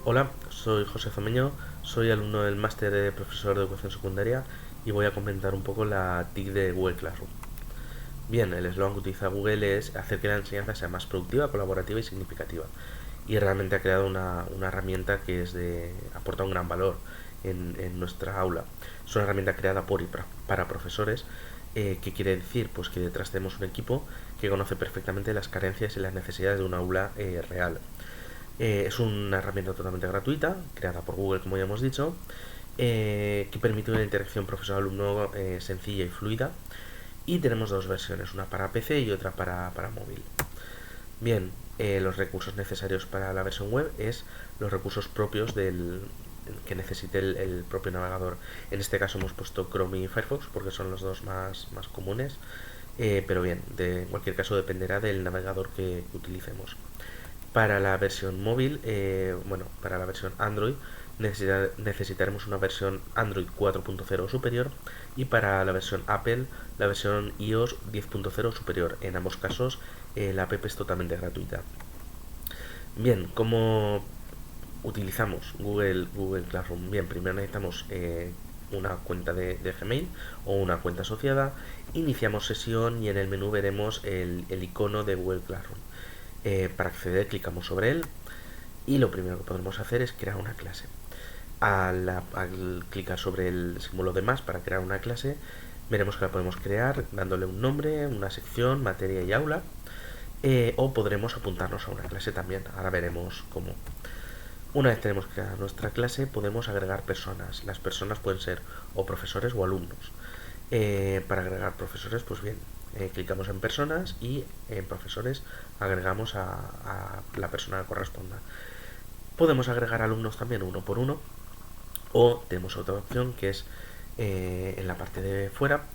Hola, soy José Zameño, soy alumno del máster de profesor de educación secundaria y voy a comentar un poco la TIC de Google Classroom. Bien, el eslogan que utiliza Google es hacer que la enseñanza sea más productiva, colaborativa y significativa. Y realmente ha creado una herramienta que aporta un gran valor en nuestra aula. Es una herramienta creada por y para profesores. ¿Qué quiere decir? Pues que detrás tenemos un equipo que conoce perfectamente las carencias y las necesidades de una aula real. Es una herramienta totalmente gratuita, creada por Google, como ya hemos dicho, que permite una interacción profesor-alumno sencilla y fluida. Y tenemos dos versiones, una para PC y otra para móvil. Bien, los recursos necesarios para la versión web es los recursos propios que necesite el propio navegador. En este caso hemos puesto Chrome y Firefox porque son los dos más comunes. Pero bien, en cualquier caso dependerá del navegador que utilicemos. Para la versión móvil, para la versión Android necesitaremos una versión Android 4.0 o superior, y para la versión Apple la versión iOS 10.0 o superior. En ambos casos la app es totalmente gratuita. Bien, ¿cómo utilizamos Google Classroom? Bien, primero necesitamos una cuenta de Gmail o una cuenta asociada. Iniciamos sesión y en el menú veremos el icono de Google Classroom. Para acceder clicamos sobre él y lo primero que podremos hacer es crear una clase. Al clicar sobre el símbolo de más para crear una clase, veremos que la podemos crear dándole un nombre, una sección, materia y aula, o podremos apuntarnos a una clase también. Ahora veremos cómo. Una vez tenemos creada nuestra clase, podemos agregar personas. Las personas pueden ser o profesores o alumnos. Para agregar profesores, pues bien, clicamos en personas y en profesores agregamos a la persona que corresponda. Podemos agregar alumnos también uno por uno, o tenemos otra opción que es en la parte de fuera,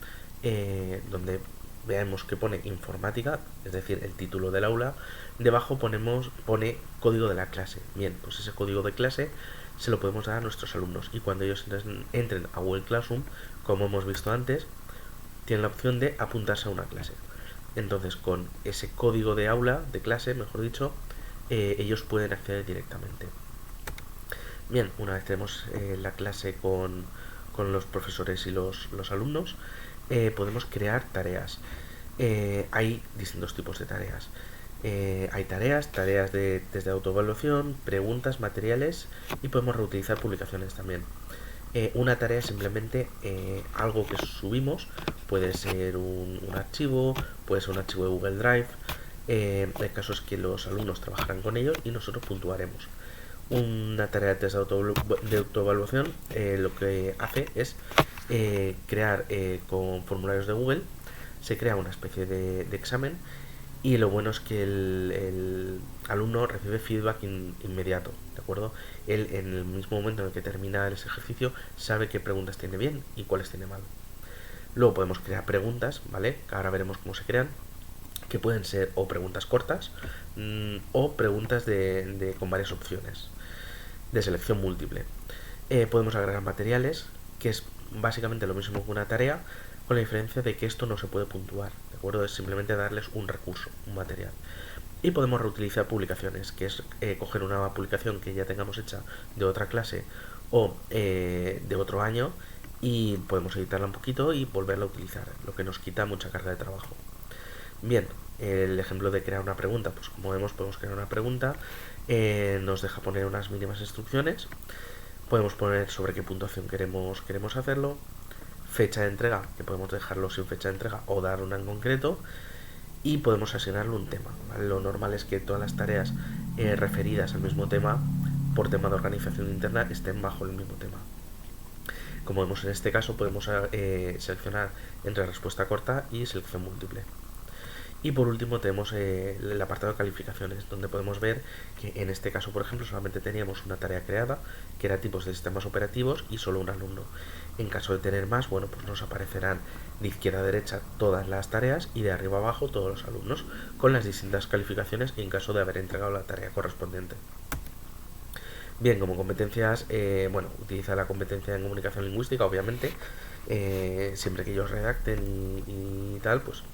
donde veamos que pone informática, es decir, el título del aula. Debajo pone código de la clase. Bien, pues ese código de clase se lo podemos dar a nuestros alumnos, y cuando ellos entren a Google Classroom, como hemos visto antes, tienen la opción de apuntarse a una clase. Entonces, con ese código de aula, de clase, mejor dicho, ellos pueden acceder directamente. Bien, una vez tenemos la clase con los profesores y los alumnos, podemos crear tareas. Hay distintos tipos de tareas. Hay tareas desde autoevaluación, preguntas, materiales, y podemos reutilizar publicaciones también. Una tarea es simplemente algo que subimos, puede ser un archivo, puede ser un archivo de Google Drive. El caso es que los alumnos trabajarán con ellos y nosotros puntuaremos. Una tarea de test de autoevaluación lo que hace es crear con formularios de Google, se crea una especie de examen, y lo bueno es que el alumno recibe feedback inmediato, ¿de acuerdo? Él, en el mismo momento en el que termina ese ejercicio, sabe qué preguntas tiene bien y cuáles tiene mal. Luego podemos crear preguntas, ¿vale? Ahora veremos cómo se crean, que pueden ser o preguntas cortas, o preguntas con varias opciones de selección múltiple. Podemos agregar materiales, que es básicamente lo mismo que una tarea, con la diferencia de que esto no se puede puntuar, ¿de acuerdo? Es simplemente darles un recurso, un material. Y podemos reutilizar publicaciones, que es coger una publicación que ya tengamos hecha de otra clase o de otro año, y podemos editarla un poquito y volverla a utilizar, lo que nos quita mucha carga de trabajo. Bien, el ejemplo de crear una pregunta, pues como vemos podemos crear una pregunta, nos deja poner unas mínimas instrucciones, podemos poner sobre qué puntuación queremos hacerlo, fecha de entrega, que podemos dejarlo sin fecha de entrega o dar una en concreto, y podemos asignarle un tema, ¿vale? Lo normal es que todas las tareas referidas al mismo tema, por tema de organización interna, estén bajo el mismo tema. Como vemos en este caso, podemos seleccionar entre respuesta corta y selección múltiple. Y por último tenemos el apartado de calificaciones, donde podemos ver que en este caso, por ejemplo, solamente teníamos una tarea creada, que era tipos de sistemas operativos, y solo un alumno. En caso de tener más, bueno, pues nos aparecerán de izquierda a derecha todas las tareas y de arriba a abajo todos los alumnos, con las distintas calificaciones en caso de haber entregado la tarea correspondiente. Bien, como competencias, utiliza la competencia en comunicación lingüística, obviamente. Siempre que ellos redacten y tal, pues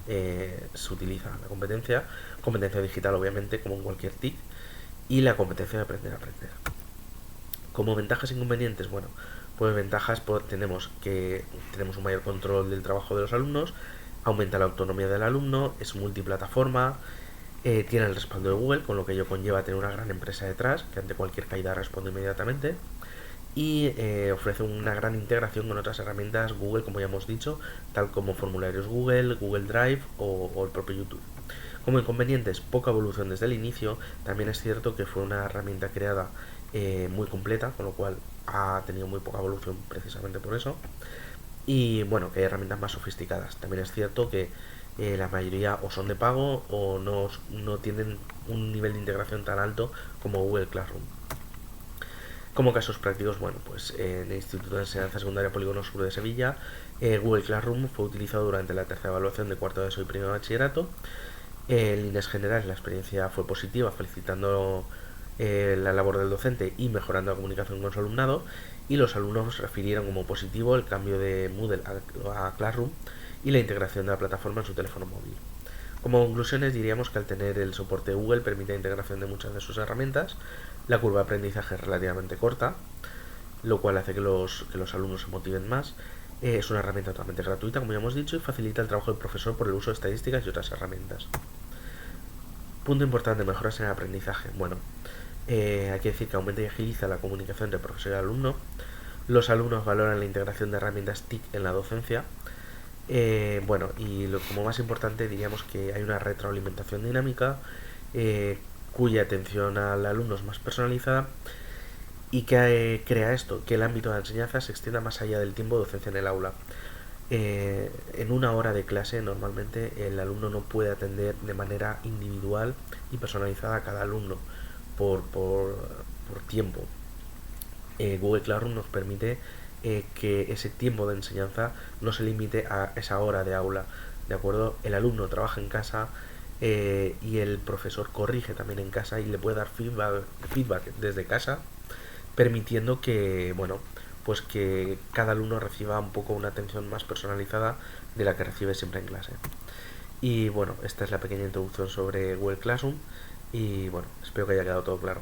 se utiliza la competencia digital, obviamente, como en cualquier TIC, y la competencia de aprender a aprender. Como ventajas e inconvenientes, bueno, pues ventajas tenemos que tenemos un mayor control del trabajo de los alumnos, aumenta la autonomía del alumno, es multiplataforma, tiene el respaldo de Google, con lo que ello conlleva tener una gran empresa detrás que ante cualquier caída responde inmediatamente, y ofrece una gran integración con otras herramientas Google, como ya hemos dicho, tal como formularios Google, Google Drive o el propio YouTube. Como inconvenientes, poca evolución desde el inicio. También es cierto que fue una herramienta creada muy completa, con lo cual ha tenido muy poca evolución precisamente por eso. Y bueno, que hay herramientas más sofisticadas. También es cierto que la mayoría o son de pago o no tienen un nivel de integración tan alto como Google Classroom. Como casos prácticos, bueno, pues en el Instituto de Enseñanza Secundaria Polígono Sur de Sevilla, Google Classroom fue utilizado durante la tercera evaluación de cuarto de ESO y primero de bachillerato. En líneas generales la experiencia fue positiva, felicitando la labor del docente y mejorando la comunicación con su alumnado, y los alumnos refirieron como positivo el cambio de Moodle a Classroom y la integración de la plataforma en su teléfono móvil. Como conclusiones diríamos que al tener el soporte de Google permite la integración de muchas de sus herramientas, la curva de aprendizaje es relativamente corta, lo cual hace que los alumnos se motiven más. Es una herramienta totalmente gratuita, como ya hemos dicho, y facilita el trabajo del profesor por el uso de estadísticas y otras herramientas. Punto importante, mejoras en el aprendizaje. Bueno, hay que decir que aumenta y agiliza la comunicación entre profesor y alumno. Los alumnos valoran la integración de herramientas TIC en la docencia. Bueno, y como más importante diríamos que hay una retroalimentación dinámica, cuya atención al alumno es más personalizada, y que crea esto, que el ámbito de la enseñanza se extienda más allá del tiempo de docencia en el aula. En una hora de clase normalmente el alumno no puede atender de manera individual y personalizada a cada alumno por tiempo. Google Classroom nos permite que ese tiempo de enseñanza no se limite a esa hora de aula, ¿de acuerdo? El alumno trabaja en casa, y el profesor corrige también en casa y le puede dar feedback desde casa, permitiendo que, bueno, pues que cada alumno reciba un poco una atención más personalizada de la que recibe siempre en clase. Y bueno, esta es la pequeña introducción sobre Google Classroom, y bueno, espero que haya quedado todo claro.